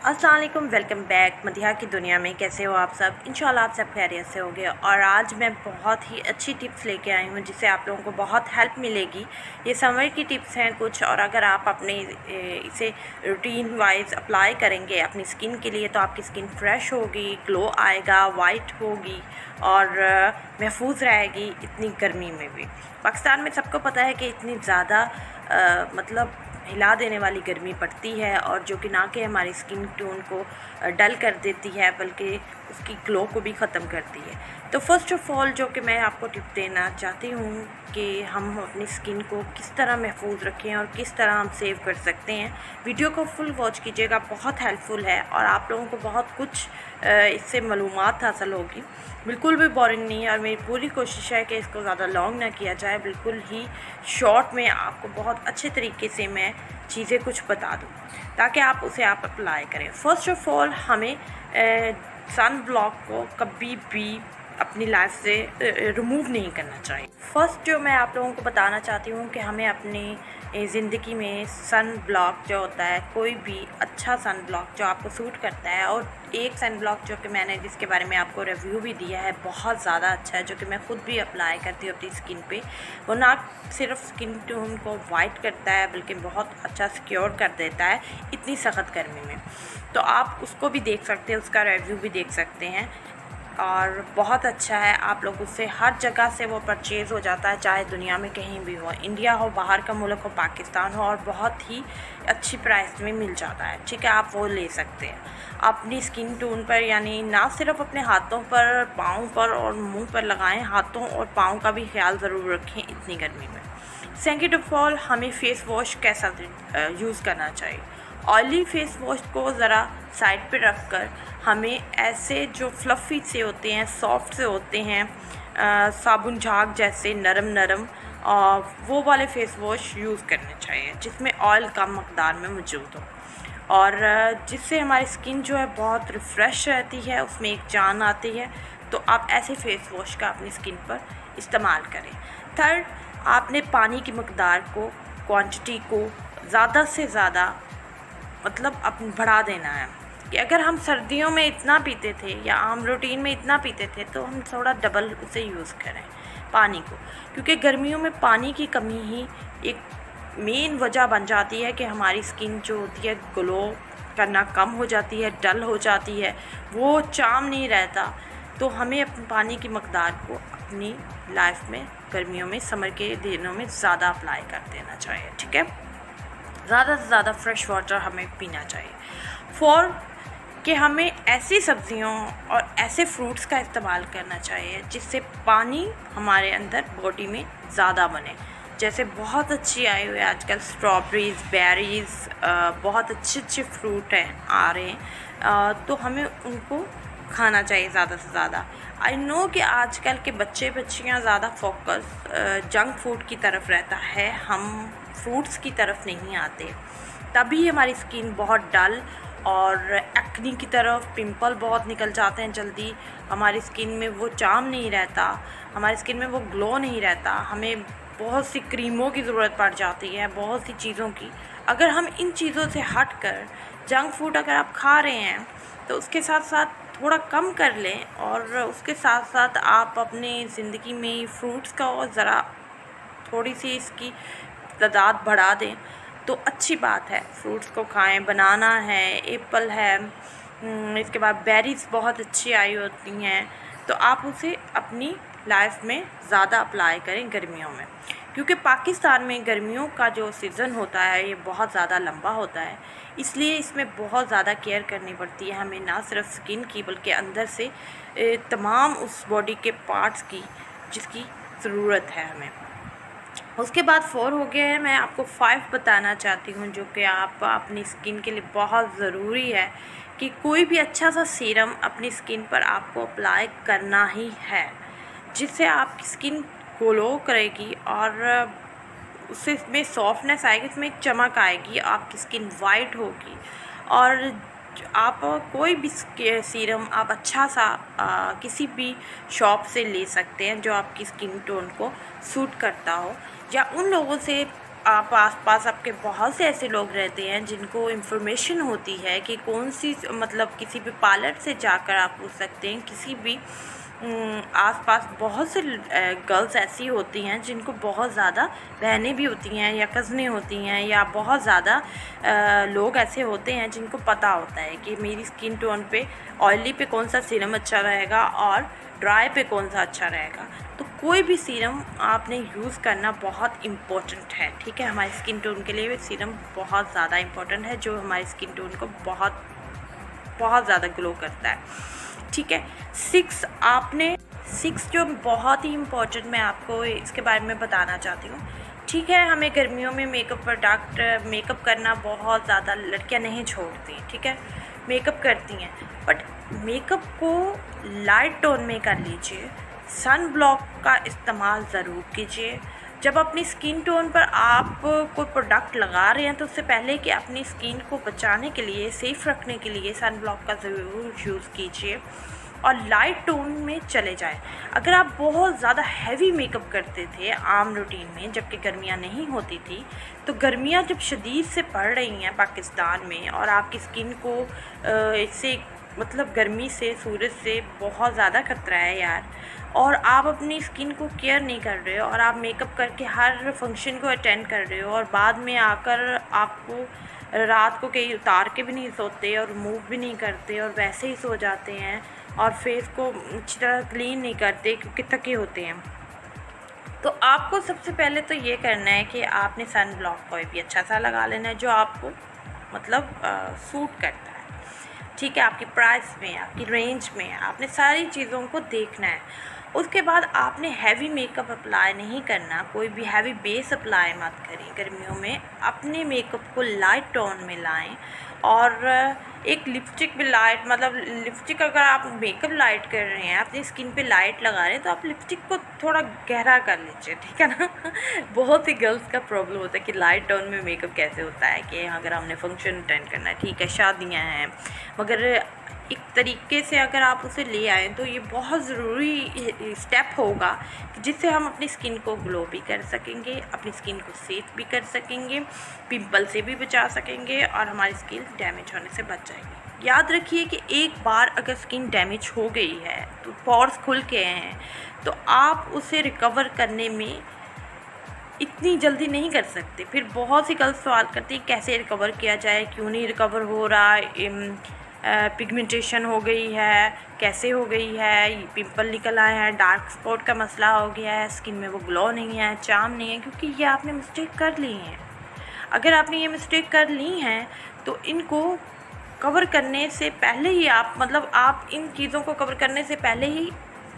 अस्सलाम वालेकुम, welcome back Madiha की दुनिया में। कैसे हो आप सब? इंशाल्लाह आप सब खैरियत से होंगे। और आज मैं बहुत ही अच्छी टिप्स लेके आई हूँ जिससे आप लोगों को बहुत हेल्प मिलेगी। ये समर की टिप्स हैं कुछ, और अगर आप अपने इसे रूटीन वाइज अप्लाई करेंगे अपनी स्किन के लिए तो आपकी स्किन फ्रेश होगी, ग्लो आएगा, वाइट होगी और महफूज रहेगी इतनी गर्मी में भी। पाकिस्तान में सबको पता है कि इतनी ज़्यादा मतलब हिला देने वाली गर्मी पड़ती है, और जो कि ना कि हमारी स्किन टोन को डल कर देती है बल्कि उसकी ग्लो को भी ख़त्म करती है। तो फर्स्ट ऑफ़ ऑल जो कि मैं आपको टिप देना चाहती हूँ कि हम अपनी स्किन को किस तरह महफूज रखें और किस तरह हम सेव कर सकते हैं। वीडियो को फुल वॉच कीजिएगा, बहुत हेल्पफुल है और आप लोगों को बहुत कुछ इससे मालूमात हासिल होगी। बिल्कुल भी बोरिंग नहीं है और मेरी पूरी कोशिश है कि इसको ज़्यादा लॉन्ग ना किया जाए, बिल्कुल ही शॉर्ट में आपको बहुत अच्छे तरीके से मैं चीज़ें कुछ बता दूँ ताकि आप उसे अप्लाई करें। फ़र्स्ट ऑफ़ ऑल हमें सन ब्लॉक को कभी भी अपनी लाइफ से रिमूव नहीं करना चाहिए। फ़र्स्ट जो मैं आप लोगों को बताना चाहती हूँ कि हमें अपनी ज़िंदगी में सन ब्लॉक जो होता है, कोई भी अच्छा सन ब्लॉक जो आपको सूट करता है, और एक सन ब्लॉक जो कि मैंने जिसके बारे में आपको रिव्यू भी दिया है बहुत ज़्यादा अच्छा है, जो कि मैं ख़ुद भी अप्लाई करती हूँ अपनी स्किन पे। वो ना सिर्फ स्किन टोन को वाइट करता है बल्कि बहुत अच्छा सिक्योर कर देता है इतनी सख्त गर्मी में। तो आप उसको भी देख सकते हैं, उसका रिव्यू भी देख सकते हैं और बहुत अच्छा है। आप लोग उससे हर जगह से वो परचेज़ हो जाता है, चाहे दुनिया में कहीं भी हो, इंडिया हो, बाहर का मुल्क हो, पाकिस्तान हो, और बहुत ही अच्छी प्राइस में मिल जाता है। ठीक है, आप वो ले सकते हैं अपनी स्किन टोन पर, यानी ना सिर्फ अपने हाथों पर, पाँव पर और मुंह पर लगाएं। हाथों और पाँव का भी ख्याल ज़रूर रखें इतनी गर्मी में। सेकेंड ऑफ ऑल हमें फ़ेस वॉश कैसा यूज़ करना चाहिए। ऑयली फेस वॉश को ज़रा साइड पे रख कर हमें ऐसे जो फ्लफ़ी से होते हैं, सॉफ्ट से होते हैं, साबुन झाग जैसे नरम नरम, वो वाले फेस वॉश यूज़ करने चाहिए जिसमें ऑयल कम मकदार में मौजूद हो, और जिससे हमारी स्किन जो है बहुत रिफ़्रेश रहती है, उसमें एक जान आती है। तो आप ऐसे फेस वॉश का अपनी स्किन पर इस्तेमाल करें। थर्ड, आपने पानी की मकदार को, क्वांटिटी को ज़्यादा से ज़्यादा मतलब बढ़ा देना है कि अगर हम सर्दियों में इतना पीते थे या हम रूटीन में इतना पीते थे तो हम थोड़ा डबल उसे यूज़ करें पानी को, क्योंकि गर्मियों में पानी की कमी ही एक मेन वजह बन जाती है कि हमारी स्किन जो होती है ग्लो करना कम हो जाती है, डल हो जाती है, वो चार्म नहीं रहता। तो हमें अपने पानी की मकदार को अपनी लाइफ में गर्मियों में, समर के दिनों में ज़्यादा अप्लाई कर देना चाहिए। ठीक है, ज़्यादा से ज़्यादा फ्रेश वाटर हमें पीना चाहिए। फॉर कि हमें ऐसी सब्ज़ियों और ऐसे फ्रूट्स का इस्तेमाल करना चाहिए जिससे पानी हमारे अंदर बॉडी में ज़्यादा बने। जैसे बहुत अच्छी आई हुई है आजकल स्ट्रॉबेरीज़, बेरीज़, बहुत अच्छे अच्छे फ्रूट हैं आ रहे हैं, तो हमें उनको खाना चाहिए ज़्यादा से ज़्यादा। आई नो कि आजकल के बच्चे बच्चियाँ ज़्यादा फोकस जंक फूड की तरफ रहता है, हम फ्रूट्स की तरफ नहीं आते, तभी हमारी स्किन बहुत डल और एक्नी की तरफ, पिंपल बहुत निकल जाते हैं जल्दी, हमारी स्किन में वो चार्म नहीं रहता, हमारी स्किन में वो ग्लो नहीं रहता, हमें बहुत सी क्रीमों की ज़रूरत पड़ जाती है, बहुत सी चीज़ों की। अगर हम इन चीज़ों से हट कर जंक फूड अगर आप खा रहे हैं तो उसके साथ साथ थोड़ा कम कर लें, और उसके साथ साथ आप अपने ज़िंदगी में फ्रूट्स का और ज़रा थोड़ी सी इसकी तादाद बढ़ा दें तो अच्छी बात है। फ्रूट्स को खाएं, बनाना है, एप्पल है, इसके बाद बेरीज़ बहुत अच्छी आई होती हैं, तो आप उसे अपनी लाइफ में ज़्यादा अप्लाई करें गर्मियों में, क्योंकि पाकिस्तान में गर्मियों का जो सीज़न होता है ये बहुत ज़्यादा लंबा होता है, इसलिए इसमें बहुत ज़्यादा केयर करनी पड़ती है हमें, ना सिर्फ स्किन की बल्कि अंदर से तमाम उस बॉडी के पार्ट्स की जिसकी ज़रूरत है हमें। उसके बाद 4 हो गया है, मैं आपको 5 बताना चाहती हूँ जो कि आप अपनी स्किन के लिए बहुत ज़रूरी है कि कोई भी अच्छा सा सीरम अपनी स्किन पर आपको अप्लाई करना ही है, जिससे आपकी स्किन ग्लो करेगी और उससे इसमें सॉफ्टनेस आएगी, इसमें एक चमक आएगी, आपकी स्किन वाइट होगी। और आप कोई भी सीरम आप अच्छा सा किसी भी शॉप से ले सकते हैं जो आपकी स्किन टोन को सूट करता हो, या उन लोगों से आप आसपास आपके बहुत से ऐसे लोग रहते हैं जिनको इन्फॉर्मेशन होती है कि कौन सी, मतलब किसी भी पार्लर से जाकर आप पूछ सकते हैं। किसी भी आसपास बहुत से गर्ल्स ऐसी होती हैं जिनको बहुत ज़्यादा बहनें भी होती हैं या कज़नें होती हैं, या बहुत ज़्यादा लोग ऐसे होते हैं जिनको पता होता है कि मेरी स्किन टोन पे ऑयली पे कौन सा सीरम अच्छा रहेगा और ड्राई पे कौन सा अच्छा रहेगा। तो कोई भी सीरम आपने यूज़ करना बहुत इम्पोर्टेंट है, ठीक है। हमारी स्किन टोन के लिए सीरम बहुत ज़्यादा इम्पोर्टेंट है, जो हमारी स्किन टोन को बहुत बहुत ज़्यादा ग्लो करता है, ठीक है। 6 जो बहुत ही इम्पोर्टेंट, मैं आपको इसके बारे में बताना चाहती हूँ, ठीक है। हमें गर्मियों में मेकअप करना बहुत ज़्यादा लड़कियाँ नहीं छोड़ती, ठीक है, मेकअप करती हैं, बट मेकअप को लाइट टोन में कर लीजिए। सन ब्लॉक का इस्तेमाल ज़रूर कीजिए। जब अपनी स्किन टोन पर आप कोई प्रोडक्ट लगा रहे हैं तो उससे पहले कि अपनी स्किन को बचाने के लिए, सेफ़ रखने के लिए सन ब्लॉक का ज़रूर यूज़ कीजिए और लाइट टोन में चले जाएं। अगर आप बहुत ज़्यादा हैवी मेकअप करते थे आम रूटीन में, जबकि गर्मियां नहीं होती थी, तो गर्मियां जब शदीद से पड़ रही हैं पाकिस्तान में और आपकी स्किन को इससे, मतलब गर्मी से, सूरज से बहुत ज़्यादा खतरा है यार, और आप अपनी स्किन को केयर नहीं कर रहे हो और आप मेकअप करके हर फंक्शन को अटेंड कर रहे हो और बाद में आकर आपको रात को कहीं उतार के भी नहीं सोते और मूव भी नहीं करते और वैसे ही सो जाते हैं और फेस को अच्छी तरह क्लीन नहीं करते क्योंकि थके होते हैं। तो आपको सबसे पहले तो ये करना है कि आपने सन ब्लॉक कोई भी अच्छा सा लगा लेना है जो आपको मतलब सूट करता है, ठीक है, आपकी प्राइस में, आपकी रेंज में। आपने सारी चीज़ों को देखना है। उसके बाद आपने हैवी मेकअप अप्लाई नहीं करना, कोई भी हैवी बेस अप्लाई मत करें गर्मियों में। अपने मेकअप को लाइट टोन में लाएं और एक लिपस्टिक भी लाइट, मतलब लिपस्टिक अगर आप मेकअप लाइट कर रहे हैं, अपनी स्किन पे लाइट लगा रहे हैं, तो आप लिपस्टिक को थोड़ा गहरा कर लीजिए, ठीक है ना। बहुत सी गर्ल्स का प्रॉब्लम होता है कि लाइट टोन में मेकअप कैसे होता है, कि अगर हमने फंक्शन अटेंड करना है, ठीक है, शादियाँ हैं, मगर एक तरीके से अगर आप उसे ले आएँ तो ये बहुत ज़रूरी स्टेप होगा जिससे हम अपनी स्किन को ग्लो भी कर सकेंगे, अपनी स्किन को सेफ भी कर सकेंगे, पिंपल से भी बचा सकेंगे और हमारी स्किन डैमेज होने से बच जाएगी। याद रखिए कि एक बार अगर स्किन डैमेज हो गई है, तो पोर्स खुल के हैं, तो आप उसे रिकवर करने में इतनी जल्दी नहीं कर सकते। फिर बहुत सी गर्ल्स सवाल करती हैं कैसे रिकवर किया जाए, क्यों नहीं रिकवर हो रहा, पिगमेंटेशन हो गई है, कैसे हो गई है, पिंपल निकल आए हैं, डार्क स्पॉट का मसला हो गया है, स्किन में वो ग्लो नहीं है, चार्म नहीं है, क्योंकि ये आपने मिस्टेक कर ली है। अगर आपने ये मिस्टेक कर ली हैं तो इनको कवर करने से पहले ही आप इन चीज़ों को कवर करने से पहले ही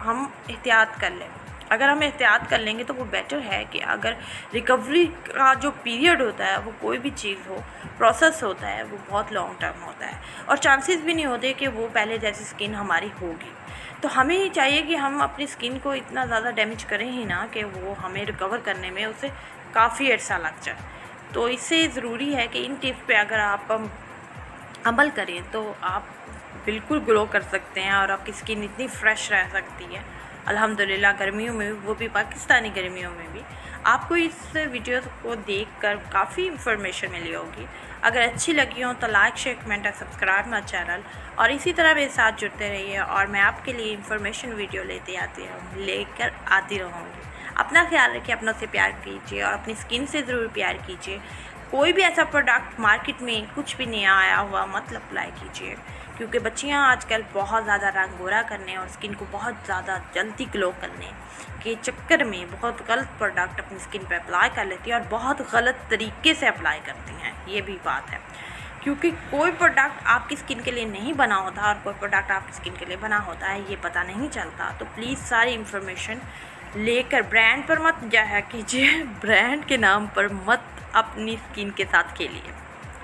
हम एहतियात कर लें। अगर हम एहतियात कर लेंगे तो वो बेटर है कि अगर रिकवरी का जो पीरियड होता है, वो कोई भी चीज़ हो, प्रोसेस होता है, वो बहुत लॉन्ग टर्म होता है और चांसेस भी नहीं होते कि वो पहले जैसी स्किन हमारी होगी। तो हमें ही चाहिए कि हम अपनी स्किन को इतना ज़्यादा डैमेज करें ही ना कि वो हमें रिकवर करने में उसे काफ़ी अर्सा लग जाए। तो इससे ज़रूरी है कि इन टिप्स पे अगर आप अमल करें तो आप बिल्कुल ग्लो कर सकते हैं और आपकी स्किन इतनी फ्रेश रह सकती है अल्हम्दुलिल्लाह। गर्मियों में, वो भी पाकिस्तानी गर्मियों में भी। आपको इस वीडियो को देखकर काफ़ी इन्फॉर्मेशन मिली होगी। अगर अच्छी लगी हो तो लाइक, शेयर, कमेंट और सब्सक्राइब माय चैनल, और इसी तरह मेरे साथ जुड़ते रहिए और मैं आपके लिए इन्फॉर्मेशन वीडियो लेकर आती रहूँगी। अपना ख्याल रखिए, अपनों से प्यार कीजिए और अपनी स्किन से ज़रूर प्यार कीजिए। कोई भी ऐसा प्रोडक्ट मार्केट में कुछ भी नया आया हुआ मत अप्लाई कीजिए, क्योंकि बच्चियां आजकल बहुत ज़्यादा रंग गोरा करने और स्किन को बहुत ज़्यादा जल्दी ग्लो करने के चक्कर में बहुत गलत प्रोडक्ट अपनी स्किन पे अप्लाई कर लेती हैं और बहुत गलत तरीके से अप्लाई करती हैं। ये भी बात है, क्योंकि कोई प्रोडक्ट आपकी स्किन के लिए नहीं बना होता और कोई प्रोडक्ट आपकी स्किन के लिए बना होता है, ये पता नहीं चलता। तो प्लीज़ सारी इन्फॉर्मेशन लेकर ब्रांड पर मत जाया कीजिए, ब्रांड के नाम पर मत अपनी स्किन के साथ खेलिए,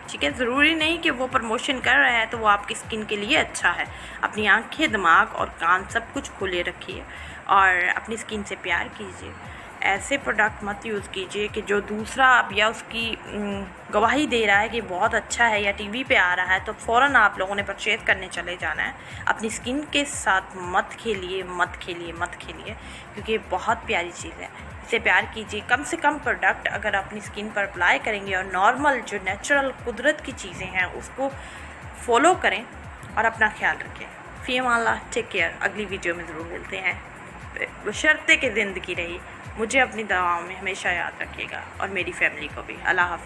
ठीक है। ज़रूरी नहीं कि वो प्रमोशन कर रहा है तो वो आपकी स्किन के लिए अच्छा है। अपनी आंखें, दिमाग और कान सब कुछ खुले रखिए और अपनी स्किन से प्यार कीजिए। ऐसे प्रोडक्ट मत यूज़ कीजिए कि जो दूसरा आप या उसकी गवाही दे रहा है कि बहुत अच्छा है या टीवी पे आ रहा है तो फ़ौरन आप लोगों ने परचेज़ करने चले जाना है। अपनी स्किन के साथ मत खेलिए, क्योंकि ये बहुत प्यारी चीज़ है। इसे प्यार कीजिए। कम से कम प्रोडक्ट अगर अपनी स्किन पर अप्लाई करेंगे और नॉर्मल जो नेचुरल कुदरत की चीज़ें हैं उसको फॉलो करें और अपना ख्याल रखें। फ़ी अमान, टेक केयर। अगली वीडियो में ज़रूर मिलते हैं। बशर्ते कि ज़िंदगी रही, मुझे अपनी दवाओं में हमेशा याद रखिएगा और मेरी फैमिली को भी। अल्लाह हाफ़िज़।